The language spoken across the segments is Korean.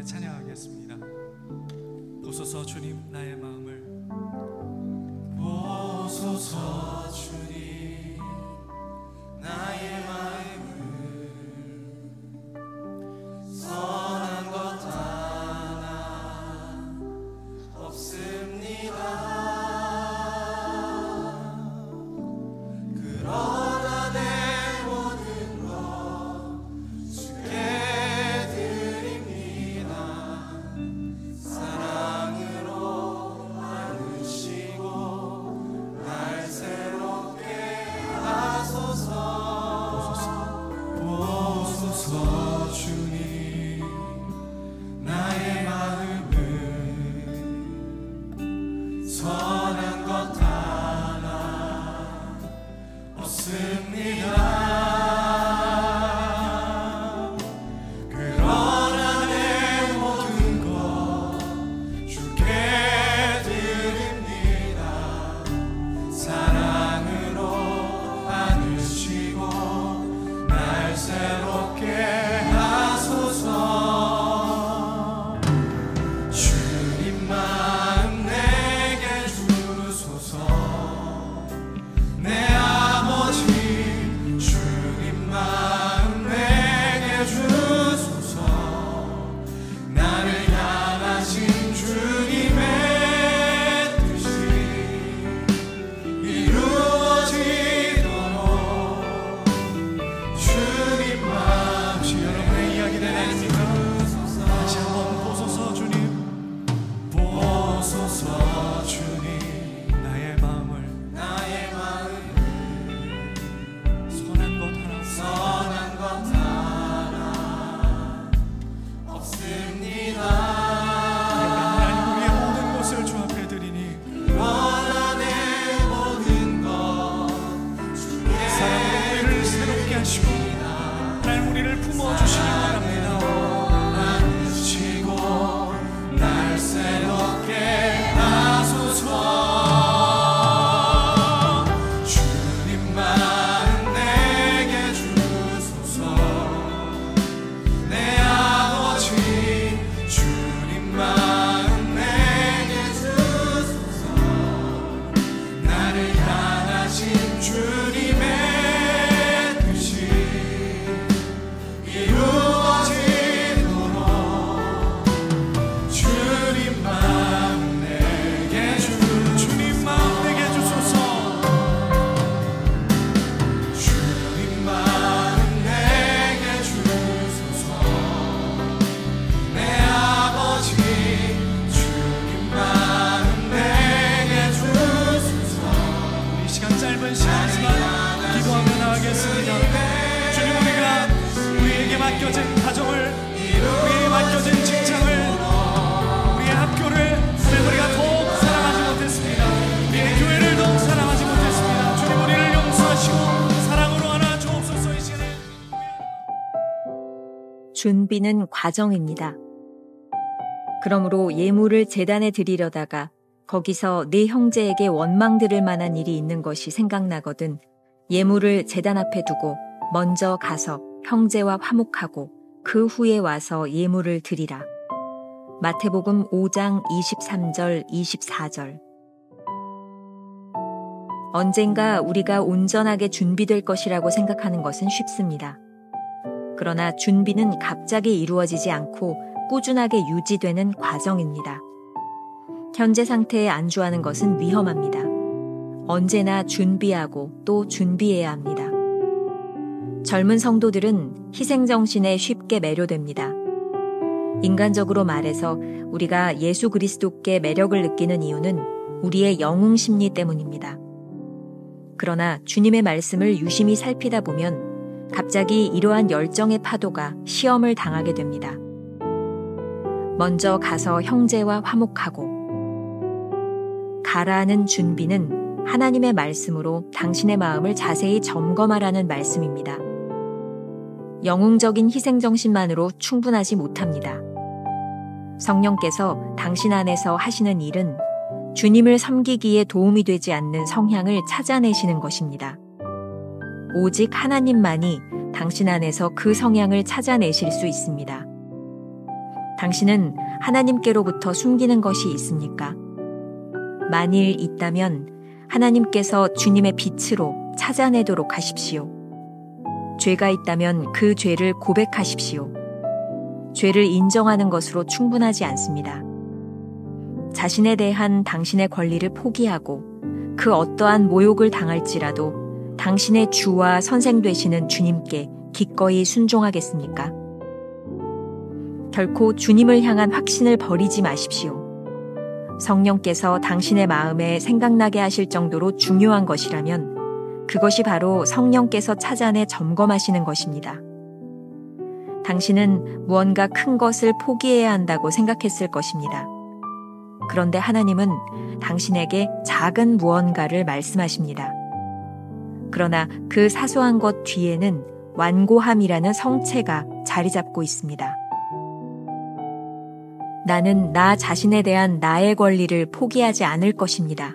찬양하겠습니다. 보소서 주님 나의 마음을, 보소서 주님 나의 마음을, 선한 것 하나 없습니다. 그러나 내 모든 것 주께 드립니다. 사랑으로 안으시고 날 새롭게 하소서. 보소서 주님 나의 마음을, 선한 것 하나 없습니다. 그러나 내 모든 것 주께 드립니다. 사랑으로 안으시고 날 새롭게 하소서. 주님 마음 내게 주소서. 내 아버지 주님 마음 내게 주소서. 나를 향하신 주님의 뜻이 이루어지도록 주님 마음. 여러분의 이야기를 내립니다. 다시 한번 보소서 주님, 보소서 주님 나의 마음을, 선한 것 하나 없습니다. 하나님 우리의 모든 것을 주 앞에 드리니, 그러나 내 모든 것 사랑으로 우리를 새롭게 하시고 하나님 우리를 품어주시기 바랍니다. 안으시고 날 새롭게 하소서. 주님 마음 내게 주소서. 내 아버지 주님 마음 내게 주소서. 나를 향하신 주님의 뜻이 이루어지도록 주님 마음 내게 주님 마음 내게 주소서. 주님 마음 내게 주소서. 내 아버지 주님 마음 내게 주소서. 이 시간 짧은 시간이지만 기도하며 나가겠습니다. 주님, 우리에게 맡겨진 가정을, 우리에게 맡겨진 직장을, 우리의 학교를 우리가 더욱 사랑하지 못했습니다. 우리의 교회를 더욱 사랑하지 못했습니다. 주님 우리를 용서하시고 사랑으로 안아 주옵소서. 이 시간에 준비는 과정입니다. 그러므로 예물을 제단에 드리려다가 거기서 네 형제에게 원망 들을 만한 일이 있는 것이 생각나거든 예물을 제단 앞에 두고 먼저 가서 형제와 화목하고 그 후에 와서 예물을 드리라. 마태복음 5장 23절 24절. 언젠가 우리가 온전하게 준비될 것이라고 생각하는 것은 쉽습니다. 그러나 준비는 갑자기 이루어지지 않고 꾸준하게 유지되는 과정입니다. 현재 상태에 안주하는 것은 위험합니다. 언제나 준비하고 또 준비해야 합니다. 젊은 성도들은 희생정신에 쉽게 매료됩니다. 인간적으로 말해서 우리가 예수 그리스도께 매력을 느끼는 이유는 우리의 영웅심리 때문입니다. 그러나 주님의 말씀을 유심히 살피다 보면 갑자기 이러한 열정의 파도가 시험을 당하게 됩니다. 먼저 가서 형제와 화목하고, 가라는 준비는 하나님의 말씀으로 당신의 마음을 자세히 점검하라는 말씀입니다. 영웅적인 희생정신만으로 충분하지 못합니다. 성령께서 당신 안에서 하시는 일은 주님을 섬기기에 도움이 되지 않는 성향을 찾아내시는 것입니다. 오직 하나님만이 당신 안에서 그 성향을 찾아내실 수 있습니다. 당신은 하나님께로부터 숨기는 것이 있습니까? 만일 있다면 하나님께서 주님의 빛으로 찾아내도록 하십시오. 죄가 있다면 그 죄를 고백하십시오. 죄를 인정하는 것으로 충분하지 않습니다. 자신에 대한 당신의 권리를 포기하고 그 어떠한 모욕을 당할지라도 당신의 주와 선생 되시는 주님께 기꺼이 순종하겠습니까? 결코 주님을 향한 확신을 버리지 마십시오. 성령께서 당신의 마음에 생각나게 하실 정도로 중요한 것이라면 그것이 바로 성령께서 찾아내 점검하시는 것입니다. 당신은 무언가 큰 것을 포기해야 한다고 생각했을 것입니다. 그런데 하나님은 당신에게 작은 무언가를 말씀하십니다. 그러나 그 사소한 것 뒤에는 완고함이라는 성체가 자리 잡고 있습니다. 나는 나 자신에 대한 나의 권리를 포기하지 않을 것입니다.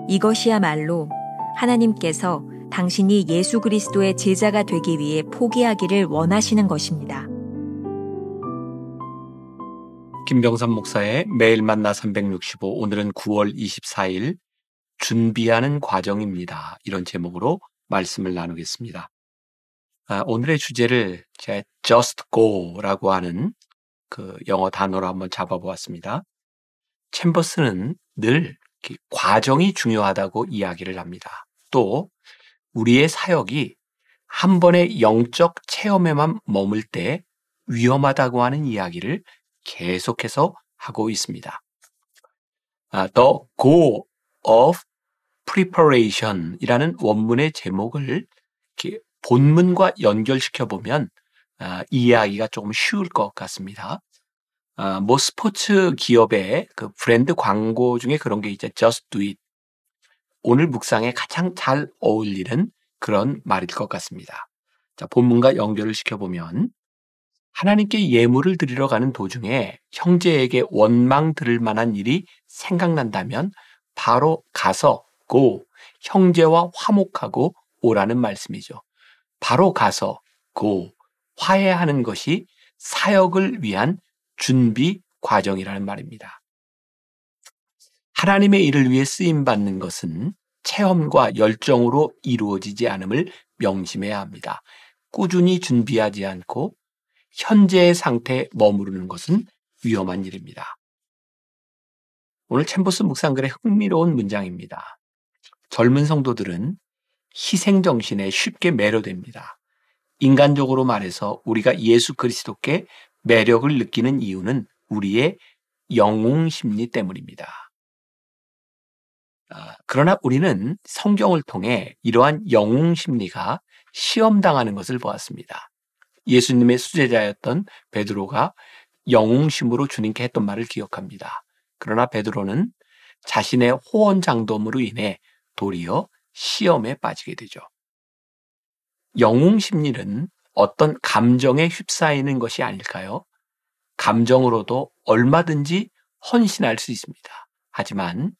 이것이야말로 하나님께서 당신이 예수 그리스도의 제자가 되기 위해 포기하기를 원하시는 것입니다. 김병선 목사의 매일 만나 365, 오늘은 9월 24일 준비하는 과정입니다. 이런 제목으로 말씀을 나누겠습니다. 오늘의 주제를 제가 just go라고 하는 그 영어 단어로 한번 잡아보았습니다. 챔버스는 늘 과정이 중요하다고 이야기를 합니다. 또 우리의 사역이 한 번의 영적 체험에만 머물 때 위험하다고 하는 이야기를 계속해서 하고 있습니다. The goal of preparation 이라는 원문의 제목을 이렇게 본문과 연결시켜 보면 이해하기가 조금 쉬울 것 같습니다. 뭐 스포츠 기업의 그 브랜드 광고 중에 그런 게 있죠. Just do it. 오늘 묵상에 가장 잘 어울리는 그런 말일 것 같습니다. 자, 본문과 연결을 시켜보면 하나님께 예물을 드리러 가는 도중에 형제에게 원망 들을 만한 일이 생각난다면 바로 가서 go, 형제와 화목하고 오라는 말씀이죠. 바로 가서 go, 화해하는 것이 사역을 위한 준비 과정이라는 말입니다. 하나님의 일을 위해 쓰임받는 것은 체험과 열정으로 이루어지지 않음을 명심해야 합니다. 꾸준히 준비하지 않고 현재의 상태에 머무르는 것은 위험한 일입니다. 오늘 챔버스 묵상글의 흥미로운 문장입니다. 젊은 성도들은 희생정신에 쉽게 매료됩니다. 인간적으로 말해서 우리가 예수 그리스도께 매력을 느끼는 이유는 우리의 영웅심리 때문입니다. 그러나 우리는 성경을 통해 이러한 영웅심리가 시험당하는 것을 보았습니다. 예수님의 수제자였던 베드로가 영웅심으로 주님께 했던 말을 기억합니다. 그러나 베드로는 자신의 호언장담으로 인해 도리어 시험에 빠지게 되죠. 영웅심리는 어떤 감정에 휩싸이는 것이 아닐까요? 감정으로도 얼마든지 헌신할 수 있습니다. 하지만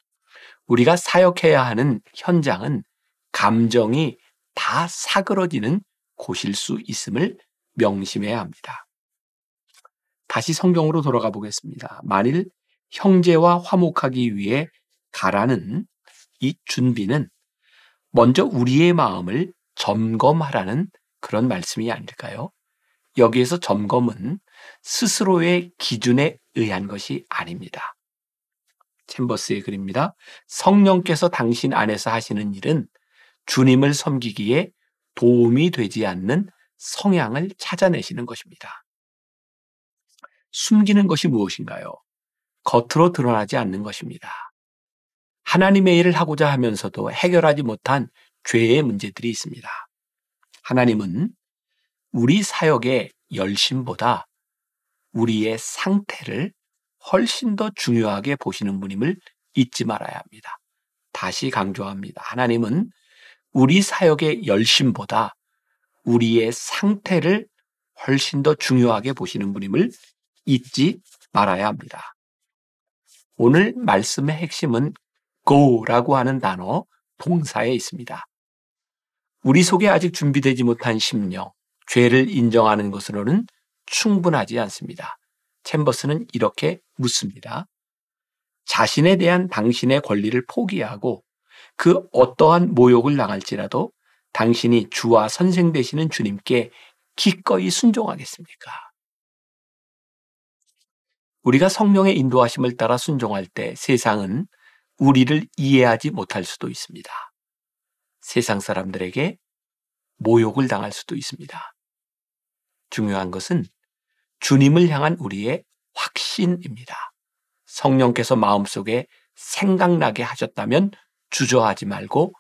우리가 사역해야 하는 현장은 감정이 다 사그러지는 곳일 수 있음을 명심해야 합니다. 다시 성경으로 돌아가 보겠습니다. 만일 형제와 화목하기 위해 가라는 이 준비는 먼저 우리의 마음을 점검하라는 그런 말씀이 아닐까요? 여기에서 점검은 스스로의 기준에 의한 것이 아닙니다. 챔버스의 글입니다. 성령께서 당신 안에서 하시는 일은 주님을 섬기기에 도움이 되지 않는 성향을 찾아내시는 것입니다. 숨기는 것이 무엇인가요? 겉으로 드러나지 않는 것입니다. 하나님의 일을 하고자 하면서도 해결하지 못한 죄의 문제들이 있습니다. 하나님은 우리 사역의 열심보다 우리의 상태를 훨씬 더 중요하게 보시는 분임을 잊지 말아야 합니다. 다시 강조합니다. 하나님은 우리 사역의 열심보다 우리의 상태를 훨씬 더 중요하게 보시는 분임을 잊지 말아야 합니다. 오늘 말씀의 핵심은 go라고 하는 단어, 동사에 있습니다. 우리 속에 아직 준비되지 못한 심령, 죄를 인정하는 것으로는 충분하지 않습니다. 챔버스는 이렇게 묻습니다. 자신에 대한 당신의 권리를 포기하고 그 어떠한 모욕을 당할지라도 당신이 주와 선생 되시는 주님께 기꺼이 순종하겠습니까? 우리가 성령의 인도하심을 따라 순종할 때 세상은 우리를 이해하지 못할 수도 있습니다. 세상 사람들에게 모욕을 당할 수도 있습니다. 중요한 것은 주님을 향한 우리의 확신입니다. 성령께서 마음속에 생각나게 하셨다면 주저하지 말고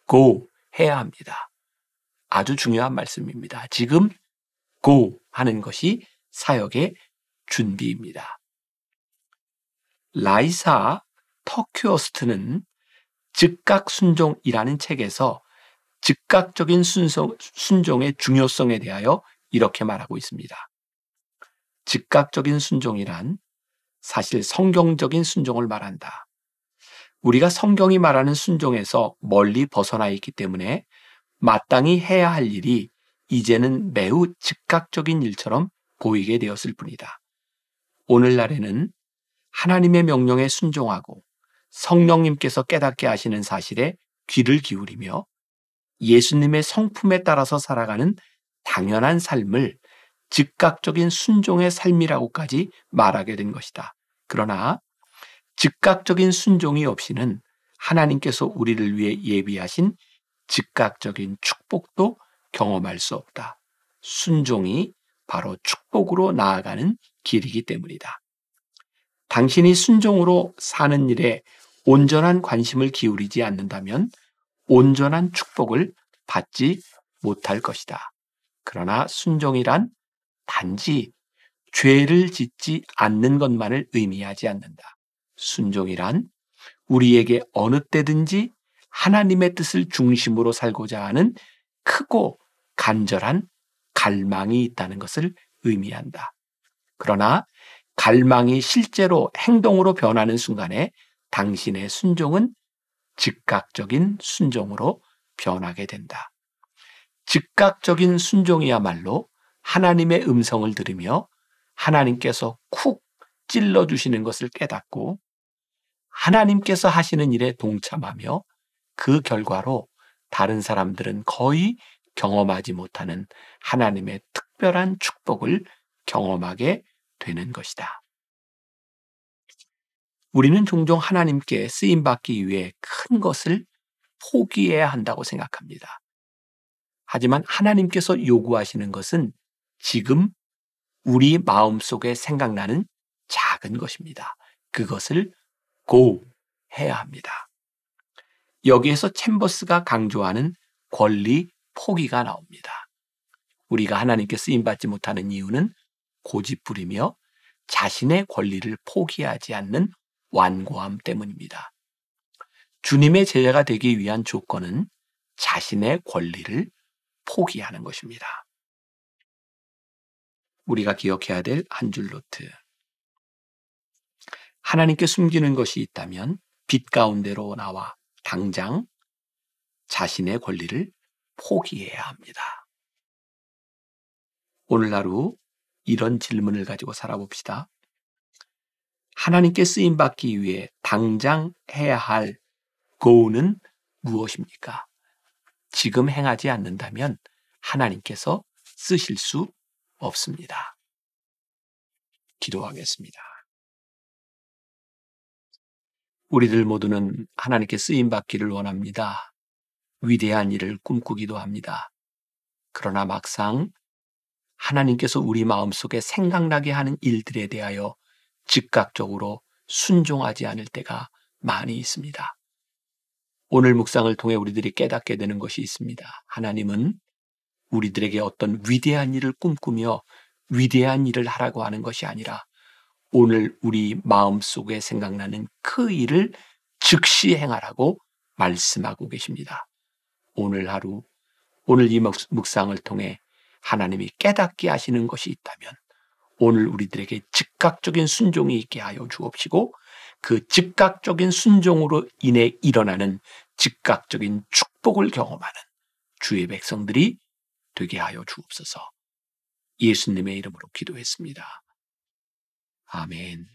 go 해야 합니다. 아주 중요한 말씀입니다. 지금 go 하는 것이 사역의 준비입니다. 라이사 터큐어스트는 즉각 순종이라는 책에서 즉각적인 순종의 중요성에 대하여 이렇게 말하고 있습니다. 즉각적인 순종이란 사실 성경적인 순종을 말한다. 우리가 성경이 말하는 순종에서 멀리 벗어나 있기 때문에 마땅히 해야 할 일이 이제는 매우 즉각적인 일처럼 보이게 되었을 뿐이다. 오늘날에는 하나님의 명령에 순종하고 성령님께서 깨닫게 하시는 사실에 귀를 기울이며 예수님의 성품에 따라서 살아가는 당연한 삶을 즉각적인 순종의 삶이라고까지 말하게 된 것이다. 그러나 즉각적인 순종이 없이는 하나님께서 우리를 위해 예비하신 즉각적인 축복도 경험할 수 없다. 순종이 바로 축복으로 나아가는 길이기 때문이다. 당신이 순종으로 사는 일에 온전한 관심을 기울이지 않는다면 온전한 축복을 받지 못할 것이다. 그러나 순종이란 단지 죄를 짓지 않는 것만을 의미하지 않는다. 순종이란 우리에게 어느 때든지 하나님의 뜻을 중심으로 살고자 하는 크고 간절한 갈망이 있다는 것을 의미한다. 그러나 갈망이 실제로 행동으로 변하는 순간에 당신의 순종은 즉각적인 순종으로 변하게 된다. 즉각적인 순종이야말로 하나님의 음성을 들으며 하나님께서 쿡 찔러주시는 것을 깨닫고 하나님께서 하시는 일에 동참하며 그 결과로 다른 사람들은 거의 경험하지 못하는 하나님의 특별한 축복을 경험하게 되는 것이다. 우리는 종종 하나님께 쓰임받기 위해 큰 것을 포기해야 한다고 생각합니다. 하지만 하나님께서 요구하시는 것은 지금 우리 마음속에 생각나는 작은 것입니다. 그것을 go 해야 합니다. 여기에서 챔버스가 강조하는 권리 포기가 나옵니다. 우리가 하나님께 쓰임받지 못하는 이유는 고집부리며 자신의 권리를 포기하지 않는 완고함 때문입니다. 주님의 제자가 되기 위한 조건은 자신의 권리를 포기하는 것입니다. 우리가 기억해야 될 한 줄 노트. 하나님께 숨기는 것이 있다면 빛 가운데로 나와 당장 자신의 권리를 포기해야 합니다. 오늘 하루 이런 질문을 가지고 살아봅시다. 하나님께 쓰임받기 위해 당장 해야 할 go는 무엇입니까? 지금 행하지 않는다면 하나님께서 쓰실 수 없습니다. 기도하겠습니다. 우리들 모두는 하나님께 쓰임받기를 원합니다. 위대한 일을 꿈꾸기도 합니다. 그러나 막상 하나님께서 우리 마음속에 생각나게 하는 일들에 대하여 즉각적으로 순종하지 않을 때가 많이 있습니다. 오늘 묵상을 통해 우리들이 깨닫게 되는 것이 있습니다. 하나님은 우리들에게 어떤 위대한 일을 꿈꾸며 위대한 일을 하라고 하는 것이 아니라 오늘 우리 마음속에 생각나는 그 일을 즉시 행하라고 말씀하고 계십니다. 오늘 하루, 오늘 이 묵상을 통해 하나님이 깨닫게 하시는 것이 있다면 오늘 우리들에게 즉각적인 순종이 있게 하여 주옵시고 그 즉각적인 순종으로 인해 일어나는 즉각적인 축복을 경험하는 주의 백성들이 되게 하여 주옵소서. 예수님의 이름으로 기도했습니다. 아멘.